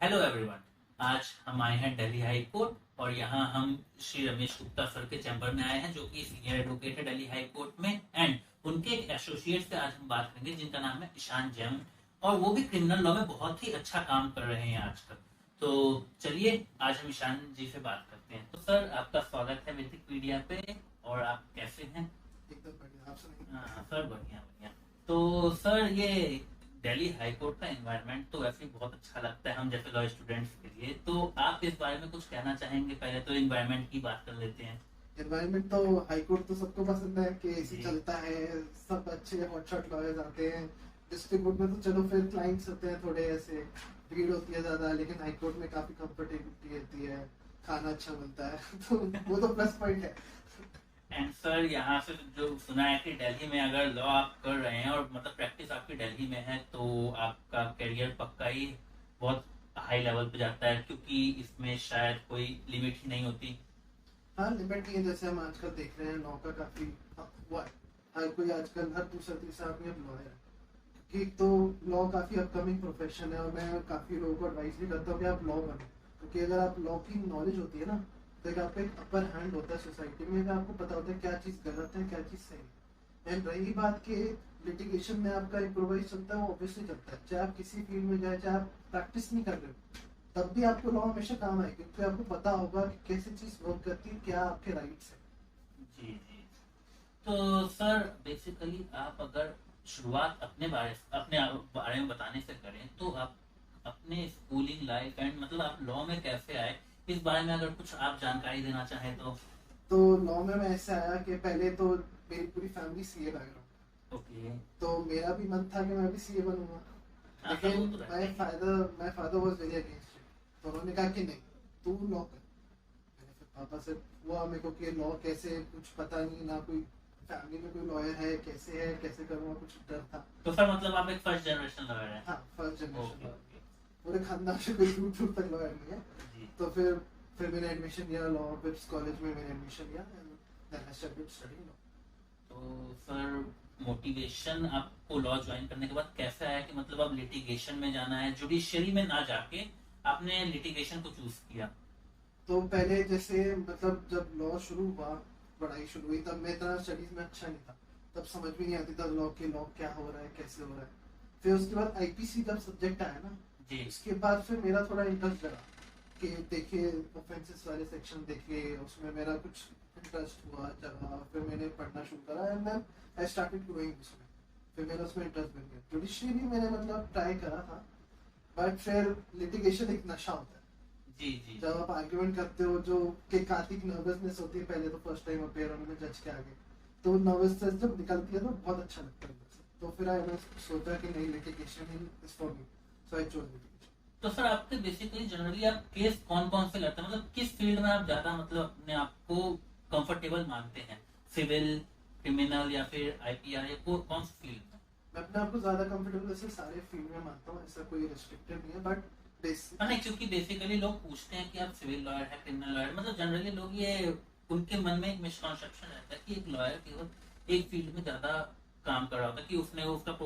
Hello everyone. आज हम आए हैं दिल्ली हाई कोर्ट और यहाँ हम श्री रमेश गुप्ता सर के चैम्बर में आए हैं, जो कि सीनियर एडवोकेट है दिल्ली हाई कोर्ट में। एंड उनके एक एसोसिएट से आज हम बात करेंगे, जिनका नाम है ईशान जैन, और वो भी क्रिमिनल लॉ में बहुत ही अच्छा काम कर रहे हैं आजकल। तो चलिए आज हम ईशान जी से बात करते हैं। तो सर, आपका स्वागत है विकिपीडिया पे। और आप कैसे हैं? एकदम बढ़िया। आप सुनाइए। हाँ सर, बढ़िया बढ़िया। तो सर, ये दिल्ली हाई कोर्ट का एनवायरनमेंट तो वैसे ही बहुत अच्छा लगता है हम जैसे लॉ स्टूडेंट्स के लिए। तो आप इस बारे में कुछ कहना चाहेंगे? पहले तो एनवायरनमेंट की बात कर लेते हैं। एनवायरनमेंट तो हाई कोर्ट तो सबको पसंद है कि एसी जी। चलता है, सब अच्छे हॉटशॉट लॉयर्स आते हैं। डिस्ट्रिक्ट कोर्ट में तो चलो फिर क्लाइंट्स होते हैं, थोड़े ऐसे भीड़ होती है ज्यादा, लेकिन हाई कोर्ट में काफी कंफर्टेबिलिटी रहती है, खाना अच्छा मिलता है तो वो तो प्लस पॉइंट है। एंड सर, यहाँ से जो सुना है कि दिल्ली में अगर लॉ आप कर रहे हैं और मतलब प्रैक्टिस आपकी दिल्ली में है, तो आपका करियर पक्का ही बहुत हाई लेवल पे जाता है, क्योंकि इसमें शायद कोई लिमिट ही नहीं होती। हाँ, लिमिट नहीं है। जैसे हम आजकल देख रहे हैं लॉ का काफी अप हुआ है। हर कोई आजकल हर दूसरा तीसरा आदमी अब लॉयर है, क्योंकि तो लॉ काफी अपकमिंग प्रोफेशन है। और मैं काफी लोगों को एडवाइस भी करता हूँ कि आप लॉ बनो, क्योंकि अगर आप लॉ की नॉलेज होती है ना, तो एक आपका एक अपर हैंड होता है सोसाइटी में, आपको पता होता है क्या चीज गलत है क्या चीज सही है। एंड रही बात के लिटिगेशन में आपका इम्प्रोवाइज चलता है, वो ऑब्वियसली चलता है, चाहे आप किसी फील्ड में जाए, चाहे आप प्रैक्टिस नहीं कर रहे हो, तब भी आपको लॉ हमेशा काम आएगा, क्योंकि आपको पता होगा कि कैसे चीज वर्क करती है, क्या आपके राइट्स है। जी जी। तो सर, बेसिकली आप अगर शुरुआत अपने बारे में बताने से करें, तो आप अपने स्कूलिंग लाइफ एंड मतलब आप लॉ में कैसे आए, इस बारे में अगर कुछ आप जानकारी देना चाहें तो। तो लॉ में मैं ऐसे आया कि पहले तो मेरी पूरी फैमिली सीए बैकग्राउंड, ओके। तो मेरा भी मन था कि मैं भी सीए बनूंगा। हाँ सर, वो लेकिन तो रहता माय ही है। Father was very against it, तो उन्होंने कहा कि नहीं, तू लॉ कर। मैंने फिर पापा से हुआ मेरे को कि लॉ कैसे, कुछ पता नहीं, ना कोई फैमिली में कोई लॉयर है कैसे करूँगा, कुछ डर था। तो सर, मतलब आप एक फर्स्ट जनरेशन लॉयर हैं? हाँ, फर्स्ट ओके जनरेशन। ओके। पूरे खानदान से कोई दूर दूर तक लॉयर नहीं है। जी। तो फिर मैंने एडमिशन लिया लॉ, फिर कॉलेज में मैंने एडमिशन लिया, then I started studying law. तो सर, मोटिवेशन आपको लॉ ज्वाइन करने के बाद कैसे आया कि मतलब अब लिटिगेशन में जाना है, जुडिशियरी में ना जाके आपने लिटिगेशन को चूज किया? तो पहले जैसे मतलब जब लॉ शुरू हुआ, पढ़ाई शुरू हुई, तब मैं इतना स्टडीज में अच्छा नहीं था, तब समझ भी नहीं आती था लॉ क्या हो रहा है, कैसे हो रहा है। फिर उसके बाद आईपीसी जब सब्जेक्ट आया ना, जी। उसके बाद फिर मेरा थोड़ा इंटरेस्ट लगा कि देखिए ऑफेंसेस वाले सेक्शन देखे, उसमें मेरा कुछ इंटरेस्ट हुआ, चला, फिर मैंने पढ़ना शुरू करा, and then I started doing उसमें। फिर मेरा उसमें इंटरेस्ट बन गया। जुडिशियरी मैंने मतलब ट्राई करा था, बट फिर लिटिगेशन एक नशा होता है। जी जी। जब आप आर्ग्यूमेंट करते हो, जो कि काफी नर्वसनेस होती है पहले, तो फर्स्ट टाइम अपेयर होने में जज के आगे, तो नर्वसनेस जब निकलती है तो बहुत अच्छा लगता है अंदर से। तो फिर मैंने सोचा कि नहीं, litigation is for me, so I chose litigation. तो सर, आपके बेसिकली जनरली आप केस कौन कौन से लड़ते हैं, मतलब किस फील्ड में आप ज्यादा मतलब अपने आप को कंफर्टेबल मानते हैं? सिविल, क्रिमिनल या फिर आईपीआर, या कौन सी फील्ड में? मैं अपने आप को ज्यादा कंफर्टेबल ऐसे सारे फील्ड में मानता हूँ, ऐसा कोई रिस्ट्रिक्टेड नहीं है, बट बेसिक। नहीं, क्योंकि बेसिकली लोग पूछते हैं कि आप सिविल लॉयर है, क्रिमिनल लॉयर, मतलब जनरली लोग ये, उनके मन में एक मिसकॉन्सेप्शन रहता है कि एक लॉयर केवल एक फील्ड में ज्यादा काम कर रहा होता है, कि उसने उसका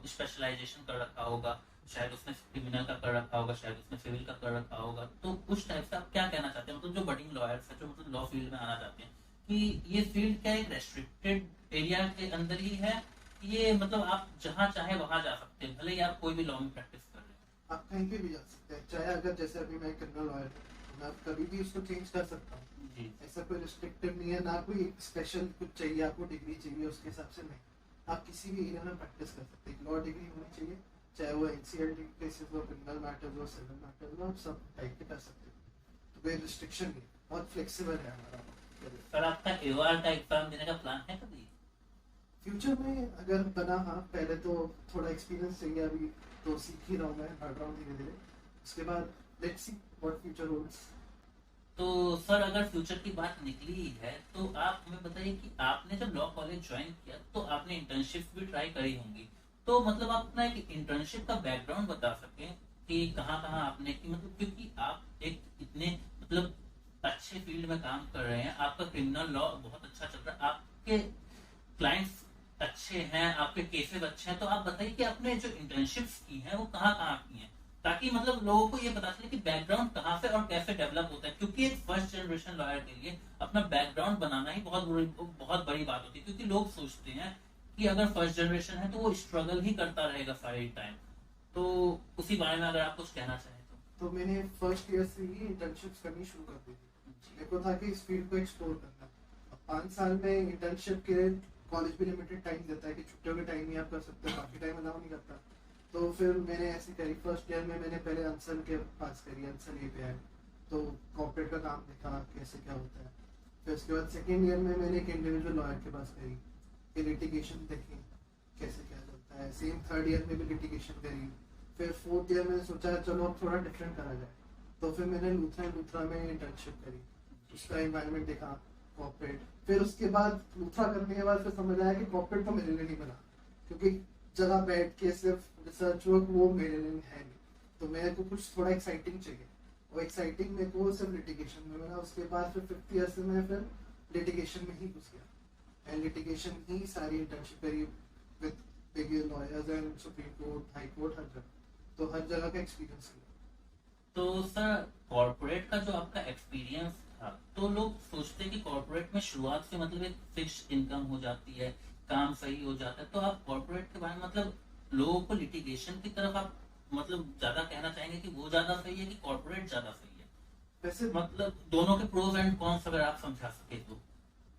स्पेशलाइजेशन कर रखा होगा, शायद उसने क्रिमिनल का कर रखा होगा, शायद उसने सिविल का कर रखा होगा। तो उस टाइप से आप क्या कहना चाहते हैं, मतलब जो बडिंग लॉयर्स है, जो मतलब लॉ फील्ड में आना चाहते हैं, कि ये फील्ड क्या एक रेस्ट्रिक्टेड एरिया के अंदर ही है, ये मतलब आप जहाँ चाहे वहां जा सकते हैं, भले ही आप कोई भी लॉ में प्रैक्टिस कर रहे आप कहीं पे भी जा सकते हैं, चाहे अगर जैसे अभी मैं क्रिमिनल लॉयर हूँ, तो मैं कभी भी उसको चेंज कर सकता हूँ। हैं? जी। ऐसा कोई रिस्ट्रिक्टिव नहीं है, ना कोई स्पेशल कुछ चाहिए आपको, डिग्री चाहिए उसके हिसाब से नहीं। आप किसी भी एरिया में प्रैक्टिस कर सकते हैं, लॉ डिग्री होनी चाहिए, चाहे वो एनसीएलटी केसेस हो, क्रिमिनल मैटर्स हो, सिविल मैटर्स हो, आप सब टाइप के कर सकते हो। तो कोई रिस्ट्रिक्शन नहीं, बहुत फ्लेक्सिबल है हमारा career। सर, आपका एओआर का एग्जाम देने का प्लान है कभी? फ्यूचर में अगर बना, हाँ, पहले तो थोड़ा एक्सपीरियंस चाहिए, अभी तो सीख ही रहा हूँ, मैं बढ़ रहा हूँ धीरे धीरे। उसके बाद let's see what future holds. तो सर, अगर फ्यूचर की बात निकली ही है, तो आप हमें बताइए कि आपने जब लॉ कॉलेज ज्वाइन किया तो आपने इंटर्नशिप भी ट्राई करी होंगी। तो मतलब आप अपना एक इंटर्नशिप का बैकग्राउंड बता सकें कि कहाँ कहाँ आपने की, मतलब क्योंकि आप एक इतने मतलब अच्छे फील्ड में काम कर रहे हैं, आपका क्रिमिनल लॉ बहुत अच्छा चल रहा है, आपके क्लाइंट्स अच्छे हैं, आपके केसेस अच्छे हैं, तो आप बताइए कि आपने जो इंटर्नशिप्स की हैं वो कहाँ कहाँ की हैं, ताकि मतलब लोगों को ये पता चले कि बैकग्राउंड कहाँ से और कैसे डेवलप होता है, क्योंकि एक फर्स्ट जनरेशन लॉयर के लिए अपना बैकग्राउंड बनाना ही बहुत बड़ी बात होती है, क्योंकि लोग सोचते हैं कि अगर फर्स्ट जनरेशन है तो वो स्ट्रगल ही करता रहेगा सारे टाइम। तो उसी बारे में अगर आप कुछ कहना चाहें तो मैंने फर्स्ट ईयर से ही इंटर्नशिप्स करनी शुरू कर दी थी। मेरे को था कि इस फील्ड को एक्सप्लोर करना। अब 5 साल में इंटर्नशिप के कॉलेज भी लिमिटेड टाइम देता है कि छुट्टियों के टाइम ही आप कर सकते हो, बाकी टाइम अलाउ नहीं करता। तो फिर मैंने ऐसे करी। फर्स्ट ईयर में मैंने पहले अंसल के पास करी, अंसल API, तो कॉर्पोरेट का काम देखा कैसे क्या होता है। फिर उसके बाद सेकेंड ईयर में मैंने एक इंडिविजुअल लॉयर के पास करी कि लिटिगेशन देखें कैसे क्या चलता है। सेम थर्ड ईयर में भी लिटिगेशन करी। फिर फोर्थ ईयर में सोचा चलो अब थोड़ा डिफरेंट करा जाए, तो फिर मैंने लूथरा में इंटर्नशिप करी, उसका एनवायरनमेंट देखा कॉर्पोरेट। फिर उसके बाद लूथरा करने के बाद फिर समझ आया कि कॉर्पोरेट तो मेरे लिए नहीं बना, क्योंकि जगह बैठ के सिर्फ रिसर्च वर्क वो मेरे लिए है नहीं। तो मेरे को कुछ थोड़ा एक्साइटिंग चाहिए, और एक्साइटिंग मेरे को सिर्फ लिटिगेशन में मिला। उसके बाद फिर फिफ्थ ईयर से मैं फिर लिटिगेशन में ही घुस गया, एंड लिटिगेशन ही सारी इंटर्नशिप करी with big lawyers and Supreme Court, high court, हर जगह। तो हर जगह का एक्सपीरियंस लिया। तो सर कॉर्पोरेट का जो आपका एक्सपीरियंस था, तो लोग सोचते हैं कि कॉर्पोरेट में शुरुआत से मतलब एक फिक्स इनकम हो जाती है, काम सही हो जाता है। तो आप कॉर्पोरेट के बारे में मतलब लोगों को लिटिगेशन की तरफ आप मतलब ज्यादा कहना चाहेंगे कि वो ज्यादा सही है कि कॉर्पोरेट ज्यादा सही है? वैसे मतलब दोनों के प्रोज एंड कॉन्स अगर आप समझा सके तो।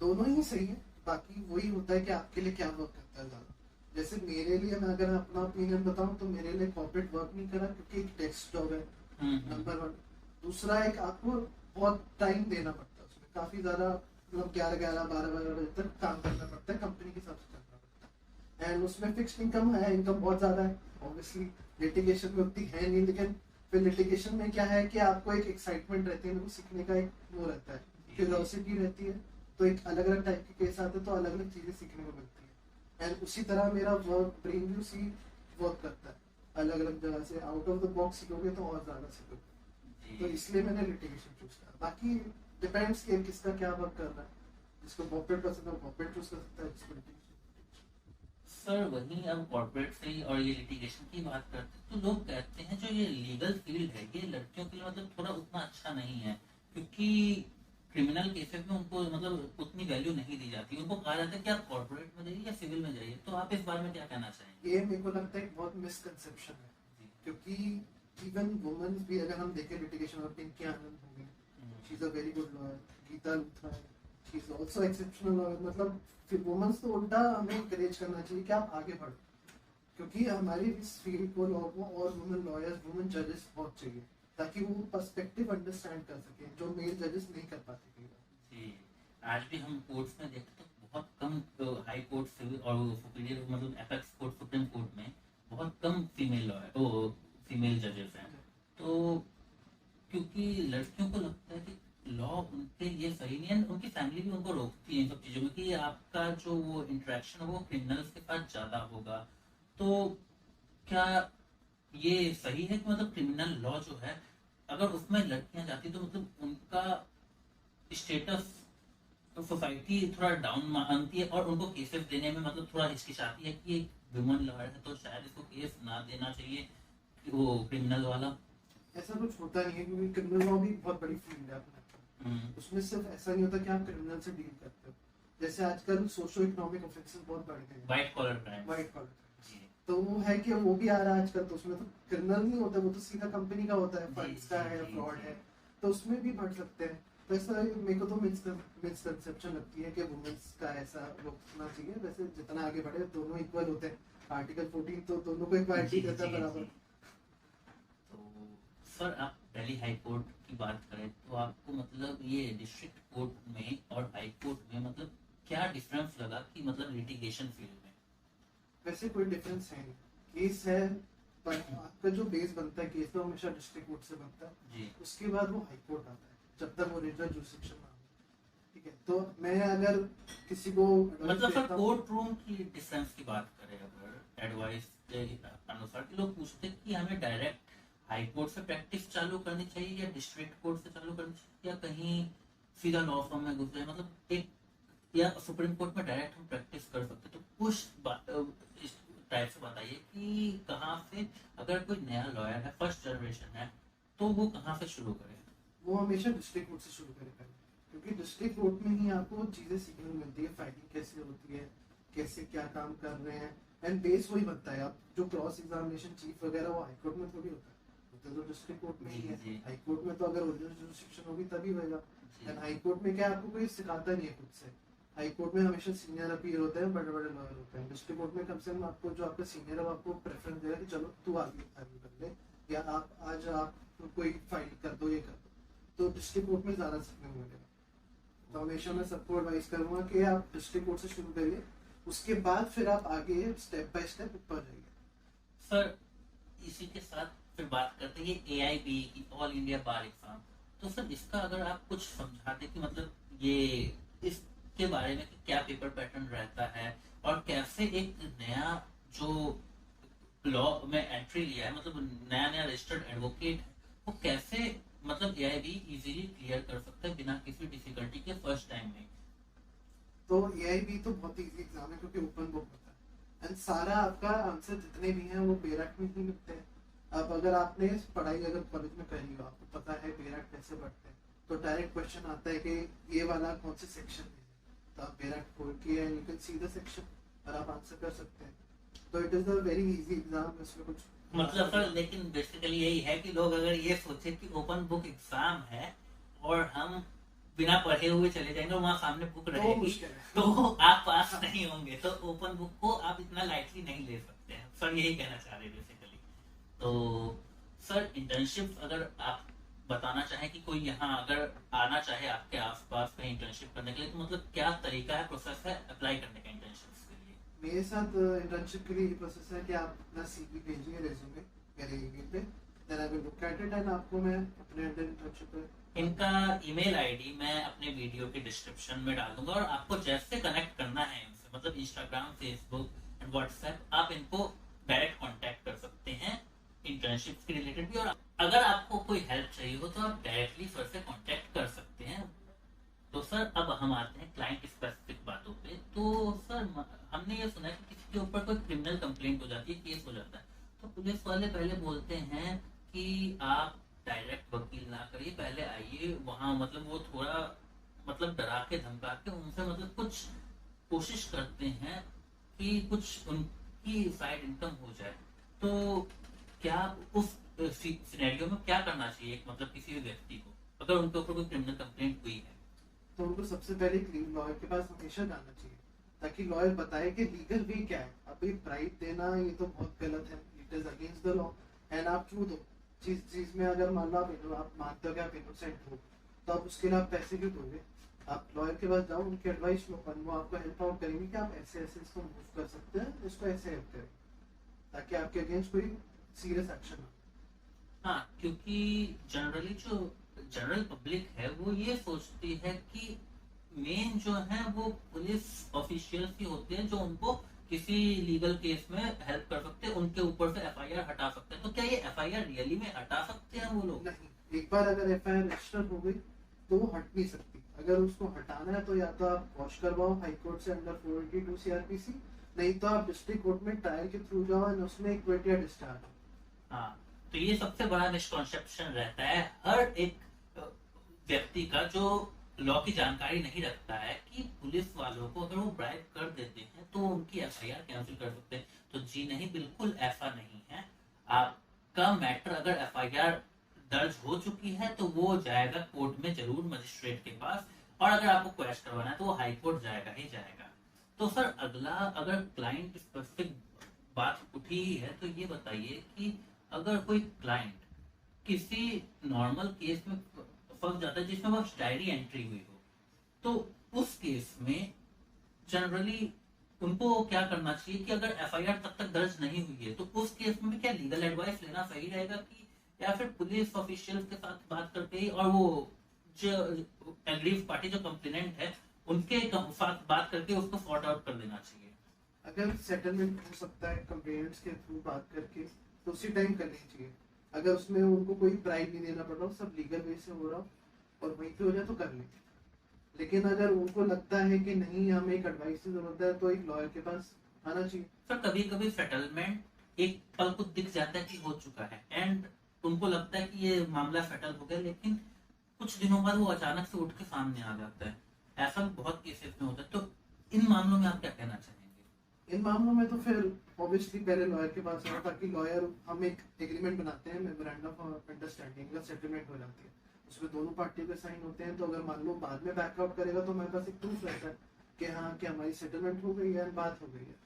दोनों ही सही है, बाकी वही होता है कि आपके लिए क्या वर्क करता है ज्यादा। जैसे मेरे लिए, मैं अगर अपना ओपिनियन बताऊं तो मेरे लिए कॉर्पोरेट वर्क नहीं करा, क्योंकि एक डेस्क जॉब है नंबर 1। दूसरा, एक आपको बहुत टाइम देना पड़ता है उसमें, काफी ज्यादा, मतलब 11-11, 12-12 बजे तक काम करना पड़ता है, कंपनी के हिसाब से करना पड़ता है। एंड उसमें फिक्स्ड इनकम है, इनकम बहुत ज्यादा है ऑब्वियसली। लिटिगेशन में उतनी है नहीं, लेकिन फिर लिटिगेशन में क्या है कि आपको एक एक्साइटमेंट रहती है, मेरे को सीखने का एक वो रहता है, क्यूरियोसिटी रहती है। तो एक अलग अलग टाइप के केस आते हैं, तो अलग अलग चीजें सीखने को मिलती है। एंड उसी तरह मेरा वर्क ब्रेन भी उसी वर्क करता है, अलग अलग जगह से आउट ऑफ द बॉक्स सीखोगे तो और ज्यादा सीखोगे। तो इसलिए मैंने लिटिगेशन चूज करा। बाकी डिपेंड्स कि किसका क्या वर्क कर रहा है, जिसको कॉर्पोरेट पसंद है कॉर्पोरेट चूज कर सकता है, जिसको लिटिगेशन। सर वहीं अब कॉर्पोरेट से ही और ये लिटिगेशन की बात करते हैं, तो लोग कहते हैं जो ये लीगल फील्ड है ये लड़कियों के लिए मतलब थोड़ा उतना अच्छा नहीं है, क्योंकि क्रिमिनल केसेस में उनको मतलब उतनी वैल्यू नहीं दी जाती। उनको कहा जाता है कि आप कॉर्पोरेट में जाइए या सिविल में जाइए। तो आप इस बारे में क्या कहना चाहेंगे? ये मेरे को लगता है एक बहुत मिसकंसेप्शन है, क्योंकि इवन वुमेन भी अगर हम देखें लिटिगेशन, और पिंकी आनंद हो गई, she is a very good lawyer, Geeta Luthra है, she is also exceptional lawyer. मतलब फिर वुमेन्स तो उल्टा हमें encourage करना चाहिए कि आप आगे बढ़ो, क्योंकि हमारी इस फील्ड को, लॉ को, और वुमेन लॉयर्स, वुमेन जजेस बहुत चाहिए, ताकि वो पर्सपेक्टिव अंडरस्टैंड कर सके जो मेल जजेस नहीं कर पाते कई बार। जी, आज भी हम कोर्ट्स में देखते तो बहुत कम हाई कोर्ट सिविल और सुपीरियर मतलब एपेक्स कोर्ट, सुप्रीम कोर्ट में बहुत कम फीमेल लॉयर फीमेल जजेस हैं। तो क्योंकि लड़कियों को लगता है कि लॉ उनके लिए सही नहीं है, उनकी फैमिली भी उनको रोकती है इन सब चीजों में कि आपका जो वो इंटरेक्शन है वो क्रिमिनल्स के साथ ज्यादा होगा। तो क्या ये सही है कि मतलब क्रिमिनल लॉ जो है अगर उसमें लड़कियां जाती तो मतलब उनका स्टेटस तो सोसाइटी थोड़ा डाउन मानती है और उनको केसेस देने में मतलब थोड़ा हिचकिचाती है कि एक वुमन लॉयर है तो शायद इसको केस ना देना चाहिए वो क्रिमिनल वाला। ऐसा कुछ होता नहीं है, क्योंकि क्रिमिनल लॉ भी बहुत बड़ी फील्ड है अपना। उसमें सिर्फ ऐसा नहीं होता कि आप क्रिमिनल से डील करते हो। जैसे आजकल सोशो इकोनॉमिक ऑफेंसेस बहुत बढ़ गए हैं, white collar crime. White collar, तो वो है कि वो भी आ रहा है आजकल। तो उसमें तो क्रिमिनल नहीं होता, वो तो सीधा कंपनी का होता है, फंड्स का है, फ्रॉड है, तो उसमें भी बढ़ सकते हैं। तो ऐसा मेरे को तो मिसकंसेप्शन लगती है कि वुमेन्स का ऐसा रोकना चाहिए। वैसे जितना आगे बढ़े दोनों इक्वल होते हैं, आर्टिकल 14 तो दोनों को इक्वालिटी देता है बराबर। तो सर आप दिल्ली हाई कोर्ट की बात करें तो आपको मतलब ये डिस्ट्रिक्ट कोर्ट में और हाई कोर्ट में मतलब क्या डिफरेंस लगा कि मतलब लिटिगेशन फील्ड में? वैसे कोई डिफरेंस है नहीं, केस है, पर आपका जो बेस बनता है केस का हमेशा डिस्ट्रिक्ट कोर्ट से बनता है जी। उसके बाद वो हाई कोर्ट आता है, जब तक वो ओरिजिनल जुरिसडिक्शन में आता है। ठीक है, तो मैं अगर किसी को मतलब सर कोर्ट रूम की डिफरेंस की बात करें अगर एडवाइस के अनुसार कि लोग पूछते हैं कि हमें डायरेक्ट हाई कोर्ट से प्रैक्टिस चालू करनी चाहिए या डिस्ट्रिक्ट कोर्ट से चालू करनी चाहिए या कहीं सीधा लॉ फर्म में घुस जाए, मतलब एक या सुप्रीम कोर्ट में डायरेक्ट हम प्रैक्टिस कर सकते। तो कुछ टाइप से बताइए कि कहाँ से अगर कोई नया लॉयर है, फर्स्ट जनरेशन है, तो वो कहाँ से शुरू करे? वो हमेशा डिस्ट्रिक्ट कोर्ट से शुरू करें पहले, क्योंकि डिस्ट्रिक्ट कोर्ट में ही आपको वो चीज़ें सीखने को मिलती है, फाइटिंग कैसे होती है, कैसे क्या काम कर रहे हैं, एंड बेस वही बनता है। आप जो क्रॉस एग्जामिनेशन चीफ वगैरह वो हाई कोर्ट में थोड़ी होता है, होता तो डिस्ट्रिक्ट कोर्ट में ही जी है। जी हाई कोर्ट में तो अगर ओरिजिनल जुरिस्डिक्शन होगी तभी होगा। जी। एंड हाई कोर्ट में क्या आपको कोई सिखाता नहीं है खुद से। हाई कोर्ट में हमेशा सीनियर अपीयर होते हैं, बड़े बड़े लॉयर होते हैं। डिस्ट्रिक्ट कोर्ट में कम से कम आपको जो आपका सीनियर है वो आपको प्रेफरेंस देगा कि चलो तू आगे आगे कर ले, या आप आज आप कोई फाइल कर दो, ये कर दो। तो डिस्ट्रिक्ट कोर्ट में ज़्यादा सीखने को मिलेगा। तो हमेशा मैं सबको एडवाइस करूंगा कि आप डिस्ट्रिक्ट कोर्ट से शुरू करिए, उसके बाद फिर आप आगे स्टेप बाय स्टेप ऊपर जाइए। सर इसी के साथ फिर बात करते हैं ये AIB की, ऑल इंडिया बार एग्जाम। तो सर इसका अगर आप कुछ समझाते कि मतलब ये इसके बारे में कि क्या पेपर पैटर्न रहता है, और कैसे एक नया जो लॉ में एंट्री लिया है, मतलब नया नया रजिस्टर्ड एडवोकेट है, वो कैसे मतलब AIB इजीली क्लियर कर सकता है बिना किसी डिफिकल्टी के फर्स्ट टाइम में? तो AIB तो बहुत इजी एग्जाम है, क्योंकि ओपन बुक होता है एंड सारा आपका आंसर जितने भी हैं वो बेरक में ही मिलते हैं। अब अगर आपने पढ़ाई अगर कॉलेज में करी हो, आपको पता है बेरक कैसे पढ़ते हैं, तो डायरेक्ट क्वेश्चन आता है कि ये वाला कौन से सेक्शन में है, तो आप बेरक खोल के and you can see the section और आप आंसर कर सकते हैं। तो it is a very easy exam, इसमें कुछ मतलब सर लेकिन बेसिकली यही है कि लोग अगर ये सोचे कि ओपन बुक एग्जाम है और हम बिना पढ़े हुए चले जाएंगे और वहाँ सामने बुक तो रहेगी मुश्किल है। तो आप पास नहीं होंगे, तो ओपन बुक को आप इतना लाइटली नहीं ले सकते हैं, सर यही कहना चाह रहे हैं बेसिकली। तो सर इंटर्नशिप अगर आप बताना चाहें कि कोई यहाँ अगर आना चाहे आपके आसपास कहीं इंटर्नशिप करने के लिए, तो मतलब क्या तरीका है, प्रोसेस है अप्लाई करने का इंटर्नशिप के लिए? मेरे साथ इंटर्नशिप के लिए ये प्रोसेस है कि आप अपना CV भेजिए, रेज्यूमे मेरे ईमेल पे, then I will look at it and आपको मैं अपने अंडर इंटर्नशिप पे। इनका ईमेल आईडी मैं अपने वीडियो के डिस्क्रिप्शन में डाल दूंगा, और आपको जैसे कनेक्ट करना है इनसे, मतलब इंस्टाग्राम, फेसबुक एंड व्हाट्सएप, आप इनको डायरेक्ट कांटेक्ट कर सकते हैं इंटर्नशिप के रिलेटेड भी। और अगर आपको कोई हेल्प चाहिए हो तो आप डायरेक्टली सर से कांटेक्ट कर सकते हैं। तो सर अब हम आते हैं क्लाइंट स्पेसिफिक बातों पे। तो सर हमने ये सुना है कि किसी के ऊपर कोई क्रिमिनल कंप्लेंट हो जाती है, केस हो जाता है, तो पुलिस वाले पहले बोलते हैं कि आप डायरेक्ट वकील ना करिए, पहले आइए वहाँ, मतलब वो थोड़ा मतलब डरा के धमका के उनसे मतलब कुछ कोशिश करते हैं कि कुछ उनकी साइड इनकम हो जाए। तो क्या उस सिनेरियो में क्या करना चाहिए मतलब किसी भी व्यक्ति को अगर उनके ऊपर कोई क्रिमिनल कंप्लेंट हुई है? तो उनको सबसे पहले लॉयर के पास हमेशा जाना चाहिए, ताकि लॉयर बताए कि लीगल वे क्या है। अभी ब्राइब देना ये तो बहुत गलत है, it is against the law. And आप क्यों दो चीज में, अगर मान लो आप मानते हो कि आप इनोसेंट हो, तो आप उसके लिए आप पैसे क्यों दोगे? आप लॉयर के पास जाओ, उनकी एडवाइस लो, वो आपको हेल्प आउट करेंगे कि आप ऐसे ऐसे इसको मूव कर सकते हैं, इसको ऐसे हेल्प करें, ताकि आपके अगेंस्ट कोई सीरियस एक्शन हो। हाँ, क्योंकि जनरली जो जनरल पब्लिक है वो ये सोचती है कि मेन जो है वो पुलिस ऑफिशियल्स ही होते हैं जो उनको किसी लीगल केस में हेल्प कर सकते हैं, उनके ऊपर से FIR हटा सकते हैं। तो क्या ये FIR रियली में हटा सकते हैं वो लोग? नहीं, एक बार अगर FIR रजिस्टर हो गई तो वो हट नहीं सकती। अगर उसको हटाना है तो या तो आप वॉश करवाओ हाई कोर्ट से अंडर 482 CRPC, नहीं तो आप डिस्ट्रिक्ट कोर्ट में ट्रायल के थ्रू जाओ एंड उसमें एक क्विट या डिस्चार्ज। हाँ, तो ये सबसे बड़ा मिसकॉन्सेप्शन रहता है हर एक व्यक्ति का जो लॉ की जानकारी नहीं रखता है कि पुलिस वालों को अगर वो ब्राइब कर देते हैं तो उनकी FIR कैंसिल कर सकते हैं। तो जी नहीं, बिल्कुल ऐसा नहीं है। आपका मैटर अगर FIR दर्ज हो चुकी है तो वो जाएगा कोर्ट में जरूर, मजिस्ट्रेट के पास, और अगर आपको क्वेश करवाना है तो वो हाई कोर्ट जाएगा ही जाएगा। तो सर अगला, अगर क्लाइंट स्पेसिफिक बात उठी ही है तो ये बताइए कि अगर कोई क्लाइंट किसी नॉर्मल केस में फंस जाता है जिसमें बस डायरी एंट्री हुई हो, तो उस केस में जनरली उनको क्या करना चाहिए कि अगर FIR तब तक दर्ज नहीं हुई है तो उस केस में क्या लीगल एडवाइस लेना सही रहेगा, कि या फिर पुलिस ऑफिशियल के साथ बात करके ही, और वो जो एग्रीव पार्टी जो कंप्लेनेंट है उनके साथ बात करके उसको सॉर्ट आउट कर देना चाहिए? अगर सेटलमेंट हो सकता है कंप्लेनेंट्स के थ्रू बात करके तो उसी टाइम करनी चाहिए। अगर उसमें उनको कोई प्राइज नहीं देना पड़ रहा, सब लीगल वे से हो रहा और वहीं पे हो जाए तो कर लें। लेकिन अगर उनको लगता है कि नहीं हमें एक एडवाइस की जरूरत है, तो एक लॉयर के पास आना चाहिए। सर कभी कभी सेटलमेंट एक पल को दिख जाता है कि हो चुका है, एंड उनको लगता है कि ये मामला सेटल हो गया, लेकिन कुछ दिनों बाद वो अचानक से उठ के सामने आ जाता है। ऐसा भी बहुत केसेस में होता है। तो इन मामलों में आप क्या कहना चाहेंगे? इन मामलों में तो फिर ऑब्वियसली पहले लॉयर के पास जाओ, ताकि लॉयर, हम एक एग्रीमेंट बनाते हैं, मेमोरेंडम ऑफ अंडरस्टैंडिंग का सेटलमेंट हो जाती है, उसमें दोनों पार्टी के साइन होते हैं। तो अगर मान लो बाद में बैकआउट करेगा तो हमारे पास एक प्रूफ रहता है कि हाँ कि हमारी सेटलमेंट हो गई है, बात हो गई है।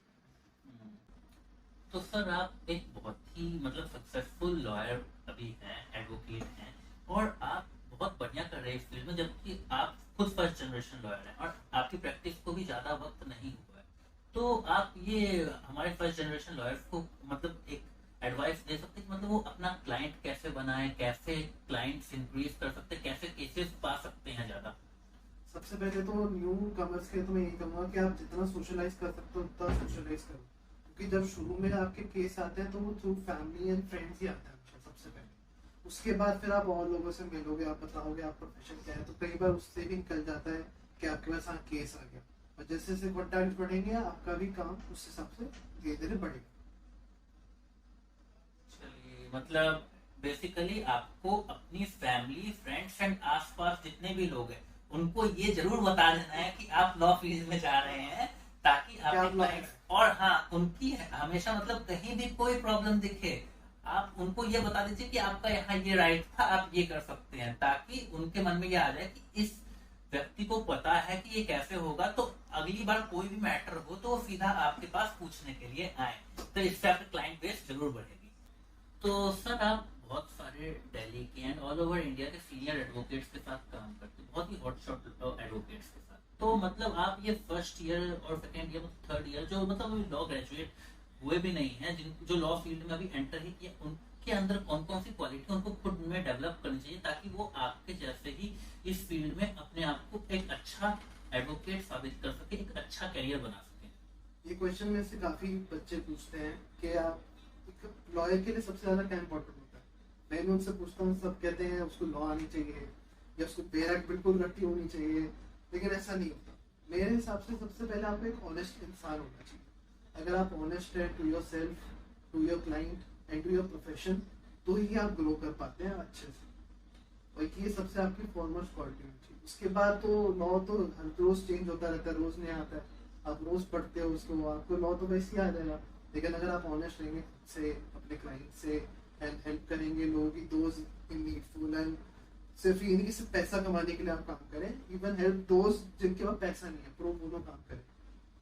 तो सर आप एक बहुत ही मतलब सक्सेसफुल लॉयर अभी हैं, एडवोकेट हैं, और आप बहुत बढ़िया कर रहे हैं इस फील्ड में, जबकि आप खुद फर्स्ट जनरेशन लॉयर हैं और आपकी प्रैक्टिस को भी ज्यादा वक्त नहीं हुआ है। तो आप ये हमारे फर्स्ट जनरेशन लॉयर्स को मतलब एक एडवाइस दे सकते हैं कि मतलब वो अपना क्लाइंट कैसे बनाए, कैसे क्लाइंट्स इंक्रीज कर सकते हैं, कैसे केसेस पा सकते हैं ज्यादा? सबसे पहले तो न्यू कमर्स के तो मैं यही कहूँगा कि आप जितना सोशलाइज कर सकते हो उतना सोशलाइज करो, क्योंकि जब शुरू में आपके केस आते हैं तो वो थ्रू फैमिली एंड फ्रेंड्स ही आता है हमेशा सबसे पहले। उसके बाद फिर आप और लोगों से मिलोगे, आप बताओगे आप प्रोफेशन क्या है, तो कई बार उससे भी निकल जाता है कि आपके पास हाँ केस आ गया, और जैसे जैसे कॉन्टैक्ट बढ़ेंगे आपका भी काम उस हिसाब से धीरे धीरे बढ़ेगा। चलिए, मतलब बेसिकली आपको अपनी फैमिली, फ्रेंड्स एंड आसपास जितने भी लोग हैं उनको ये जरूर बता देना है कि आप लॉ फील्ड में जा रहे हैं, ताकि क्या आपके आप क्लाइंट्स, और हाँ उनकी हमेशा मतलब कहीं भी कोई प्रॉब्लम दिखे आप उनको ये बता दीजिए कि आपका यहाँ ये राइट था, आप ये कर सकते हैं, ताकि उनके मन में ये आ जाए कि इस व्यक्ति को पता है कि ये कैसे होगा, तो अगली बार कोई भी मैटर हो तो वो सीधा आपके पास पूछने के लिए आए। तो इससे आपकी क्लाइंट बेस जरूर बढ़ेगी। तो सर आप बहुत सारे दिल्ली के एंड ऑल ओवर इंडिया के सीनियर एडवोकेट्स के साथ काम करते हैं, बहुत ही हॉटशॉट एडवोकेट्स के साथ। तो मतलब आप ये फर्स्ट ईयर और सेकेंड ईयर, मतलब थर्ड ईयर जो मतलब अभी लॉ ग्रेजुएट हुए भी नहीं है, जिन जो लॉ फील्ड में अभी एंटर ही किया, उनके अंदर कौन कौन सी क्वालिटी उनको खुद में डेवलप करनी चाहिए, ताकि वो आपके जैसे ही इस फील्ड में अपने आप को एक अच्छा एडवोकेट साबित कर सके, एक अच्छा करियर बना सके? ये क्वेश्चन में से काफी बच्चे पूछते हैं कि आप एक लॉयर के लिए सबसे ज्यादा क्या इंपॉर्टेंट होता है। मैं भी उनसे पूछता हूँ, सब कहते हैं उसको लॉ आनी चाहिए या उसको पेरेंट बिल्कुल रट्टी होनी चाहिए, लेकिन ऐसा नहीं होता। मेरे हिसाब से सबसे पहले आपको एक ऑनेस्ट इंसान होना चाहिए। अगर आप ऑनेस्ट है to yourself, to your client and to your profession, तो ही आप ग्रो कर पाते हैं अच्छे से। और ये सबसे आपकी फॉरमोस्ट क्वालिटी होनी चाहिए। उसके बाद तो लॉ तो हर रोज चेंज होता रहता है, रोज नया आता है, आप रोज पढ़ते हो उसको, आपको लॉ तो वैसे ही आ जाएगा। लेकिन अगर आप ऑनेस्ट रहेंगे खुद से, अपने क्लाइंट से, एंड हेल्प करेंगे लोगों की दोज इन नीडफुल, एंड सिर्फ ये नहीं कि सिर्फ पैसा कमाने के लिए आप काम करें, इवन हेल्प दोज जिनके पास पैसा नहीं है, प्रो बोनो काम करें,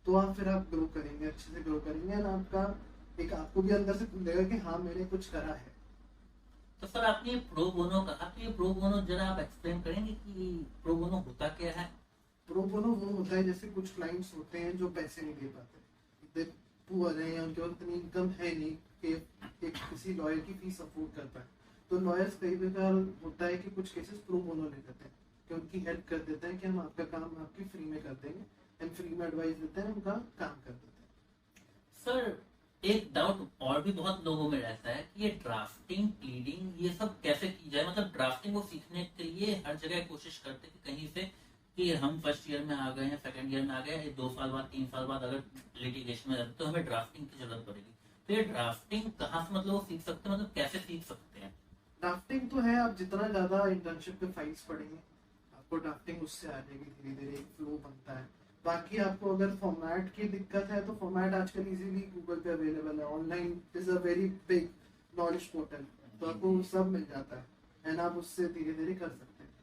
तो आप फिर आप ग्रो करेंगे, अच्छे से ग्रो करेंगे, एंड आपका एक आपको भी अंदर से लगेगा कि हाँ मैंने कुछ करा है। तो सर आपने प्रो बोनो कहा, तो ये प्रो बोनो जरा आप एक्सप्लेन करेंगे कि प्रो बोनो होता क्या है? प्रो बोनो वो होता है जैसे कुछ क्लाइंट्स होते हैं जो पैसे नहीं दे पाते, इतने पुअर हैं या उनके पास इतनी इनकम है नहीं कि एक किसी लॉयर की फीस अफोर्ड कर पाए, तो लॉयर्स कई बार होता है कि कुछ केसेस प्रो बोनो ले लेते हैं, कि उनकी हेल्प कर देते हैं कि हम आपका काम आपकी फ्री में कर देंगे, एंड फ्री में एडवाइस देते हैं, उनका काम कर देते हैं। सर एक डाउट और भी बहुत लोगों में रहता है कि ये ड्राफ्टिंग, प्लीडिंग, ये सब कैसे की जाए? मतलब ड्राफ्टिंग वो सीखने के लिए हर जगह कोशिश करते हैं कि कहीं से कि हम फर्स्ट ईयर में आ गए हैं, सेकंड ईयर में आ गए हैं, 2 साल बाद 3 साल बाद अगर लिटिगेशन में जाते तो हमें ड्राफ्टिंग की जरूरत पड़ेगी। तो ये ड्राफ्टिंग कहाँ से मतलब वो सीख सकते हैं, मतलब कैसे सीख सकते हैं? ड्राफ्टिंग तो है, आप जितना ज्यादा इंटर्नशिप के फाइल्स पढ़ेंगे आपको ड्राफ्टिंग उससे आ जाएगी, धीरे धीरे एक फ्लो बनता है। बाकी आपको अगर फॉर्मेट की दिक्कत है तो फॉर्मेट आजकल इजीली गूगल पे अवेलेबल है, online is a very big knowledge portal, तो आपको सब मिल जाता है, एंड आप उससे धीरे धीरे कर सकते हैं।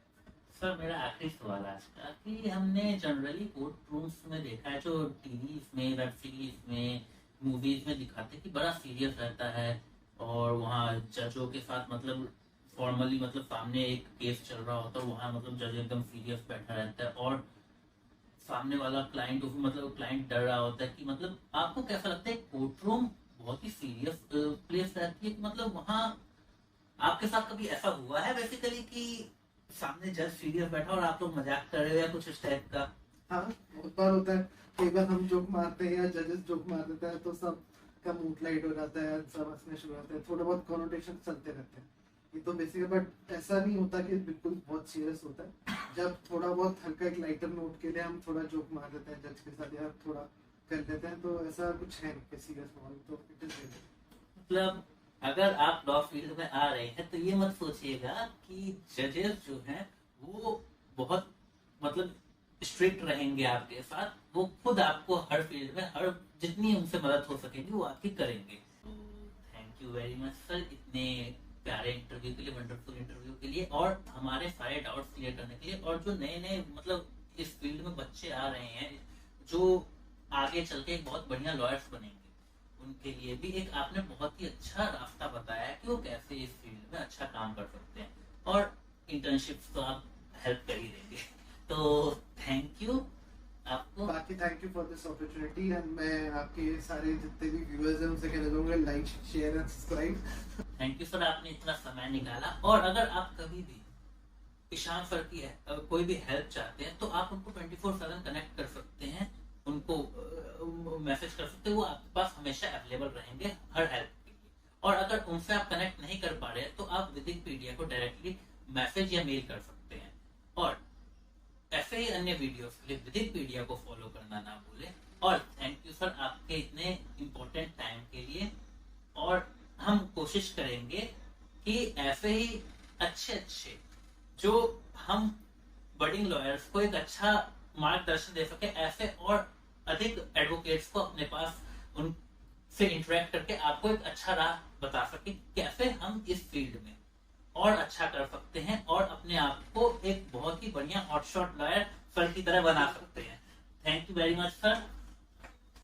सर मेरा आखिरी सवाल आज का कि हमने जनरली कोर्ट रूम्स में देखा है, जो टीवी में, वेब सीरीज में, मूवीज में दिखाते हैं कि बड़ा सीरियस रहता है, और वहाँ जजों के साथ मतलब फॉर्मली मतलब सामने एक केस चल रहा होता है, वहाँ मतलब जज एकदम सीरियस बैठा रहता है, और सामने वाला क्लाइंट मतलब क्लाइंट डर रहा होता है कि मतलब आपको कैसा लगता है कोर्ट रूम बहुत ही सीरियस प्लेस रहती है कि मतलब वहाँ आपके साथ कभी ऐसा हुआ है बेसिकली कि सामने जज सीरियस बैठा और आप लोग मजाक कर रहे हो या कुछ इस टाइप का? हाँ बहुत बार होता है, कई बार हम जोक मारते हैं या जजेस जोक मार देता है तो सब का मूड लाइट हो जाता है, सब हंसने शुरू होते हैं, थोड़े बहुत कॉनोटेशन चलते रहते हैं। ये तो बेसिकली, बट ऐसा नहीं होता कि बिल्कुल बहुत सीरियस होता है। जब थोड़ा बहुत हल्का एक लाइटर नोट के लिए हम थोड़ा जोक मार देते हैं जज के साथ, या थोड़ा कर लेते हैं, तो ऐसा कुछ है नहीं कि सीरियस माहौल, तो इट इज मतलब अगर आप लॉ फील्ड में आ रहे हैं तो ये मत सोचिएगा कि जजेस जो हैं वो बहुत मतलब स्ट्रिक्ट रहेंगे आपके साथ। वो खुद आपको हर फील्ड में हर जितनी उनसे मदद हो सकेगी वो आपकी करेंगे। तो thank you very much sir इतने प्यारे इंटरव्यू के लिए, वंडरफुल इंटरव्यू के लिए, और हमारे सारे डाउट्स क्लियर करने के लिए। और जो नए नए मतलब इस फील्ड में बच्चे आ रहे हैं जो आगे चल के एक बहुत बढ़िया लॉयर्स बनेंगे, उनके लिए भी एक आपने बहुत ही अच्छा रास्ता बताया है कि वो कैसे इस फील्ड में अच्छा काम कर सकते हैं। और इंटर्नशिप्स तो आप हेल्प कर ही देंगे। तो थैंक यू आपको। बाकी thank you for this opportunity, and मैं आपके सारे जितने भी व्यूअर्स हैं उनसे कहना चाहूंगा like share and subscribe. Thank you sir आपने इतना समय निकाला। और अगर आप कभी भी ईशान सर की कोई भी हेल्प चाहते हैं तो आप उनको 24/7 कनेक्ट कर सकते हैं, उनको मैसेज कर सकते हैं, वो आपके पास हमेशा अवेलेबल रहेंगे हर हेल्प के लिए। और अगर उनसे आप कनेक्ट नहीं कर पा रहे हैं तो आप विकिपीडिया को डायरेक्टली मैसेज या मेल कर सकते हैं। और ऐसे ही अन्य वीडियोस के लिए विकिपीडिया को फॉलो करना ना भूलें। और थैंक यू सर आपके इतने इम्पोर्टेंट टाइम के लिए। और हम कोशिश करेंगे कि ऐसे ही अच्छे अच्छे जो हम बडिंग लॉयर्स को एक अच्छा मार्गदर्शन दे सके, ऐसे और अधिक एडवोकेट्स को अपने पास उनसे इंटरेक्ट करके आपको एक अच्छा राह बता सके कैसे हम इस फील्ड में और अच्छा कर सकते हैं और अपने आप को एक बहुत ही बढ़िया हॉटशॉट लॉयर सर की तरह बना सकते हैं। Thank you very much sir.